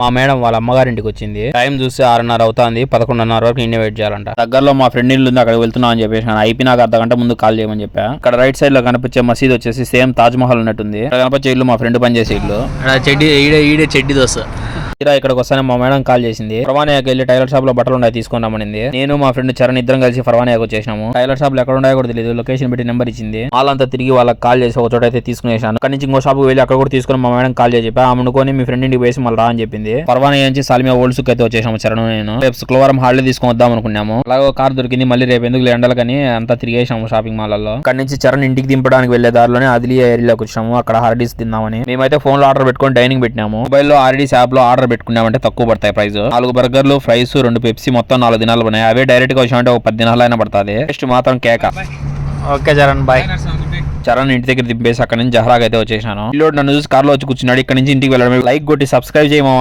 మా మేడం వాళ్ళ అమ్మగారింటికి వచ్చింది. టైం చూస్తే 6:30 అవుతుంది. 11:30 వరకు ఇండియా వెయిట్ చేయాలంట. దగ్గరలో మా ఫ్రెండ్ ఇల్లు ఉంది, అక్కడికి వెళ్తున్నా అని చెప్పేసి అయిపోయి నాకు అర్ధగంట ముందు కాల్ చేయమని చెప్పా. ఇక్కడ రైట్ సైడ్ లో కనిపించే మసీద్ వచ్చేసి సేమ్ తాజ్ మహల్ ఉన్నట్టుంది. ఇక్కడ కనిపించే ఇల్లు మా ఫ్రెండ్ పనిచేసే ఇల్లు. చెడ్డి దోశ ఇక్కడికి వస్తానే మా మేడం కాల్ చేసింది. ఫర్వానియాకి వెళ్ళి టైలర్ షాప్ లో బట్టలు ఉన్నాయి తీసుకున్నామనింది. నేను మా ఫ్రెండ్ చరణ్ ఇద్దరం కలిసి ఫర్వానియాకి వచ్చేసాము. టైలర్ షాప్ లో ఎక్కడ ఉన్నాయో కూడా తెలియదు. లొకేషన్ పెట్టి నెంబర్ ఇచ్చింది. వాళ్ళంతా తిరిగి వాళ్ళకి కాల్ చేసి ఒక చోట అయితే తీసుకునేసాను. అక్కడి నుంచి ఇంకో షాప్ వెళ్ళి అక్కడ కూడా తీసుకుని మా మేడం కాల్ చేసి చెప్పా. ఆమెనుకొని మీ ఫ్రెండ్ ఇంటికి వేసి మళ్ళీ రా అని చెప్పింది. ఫర్వానియా నుంచి సాల్మియా ఓల్డ్ సుక్ అయితే వచ్చేసాము చరణ్ నేను. రేపు శుక్రవారం హాలిడే తీసుకొని వద్దాం అనుకున్నాము. అలాగే కార్ దొరికింది. మళ్ళీ రేపు ఎందుకు ఎండలకని అంతా తిరిగేసాము షాపింగ్ మాల్లో. అక్కడి నుంచి చరణ్ ఇంటికి దింపడానికి వెళ్లే దారిలోనే ఆదిలియా ఏరియాలోకి వచ్చాము. అక్కడ హార్డీస్ తిందామని మేమైతే ఫోన్ లో ఆర్డర్ పెట్టుకొని డైనింగ్ పెట్టినాము. మొబైల్ లో ఆర్డీస్ యాప్ లో ఆర్డర్ పెట్టుకున్నామంటే తక్కువ పడతాయి ప్రైస్. 4 బర్గర్లు, ఫ్రైస్, 2 పెప్సీ మొత్తం 4 దినాలు పడినాయి. అవే డైరెక్ట్ గా వచ్చామంటే ఒక 10 దినాలు అయినా పడుతుంది. నెక్స్ట్ మాత్రం కేక. Okay Charan bye. చరణ్ ఇంటి దగ్గర దింపేసి అక్కడ నుంచి జహరాగ్ అయితే వచ్చేసాను. నన్ను చూసి కార్ లో వచ్చి కూర్చున్నాడు. ఇక్కడ నుంచి ఇంటికి వెళ్ళడం. లైక్ కొట్టి సబ్స్క్రైబ్ చేయమా.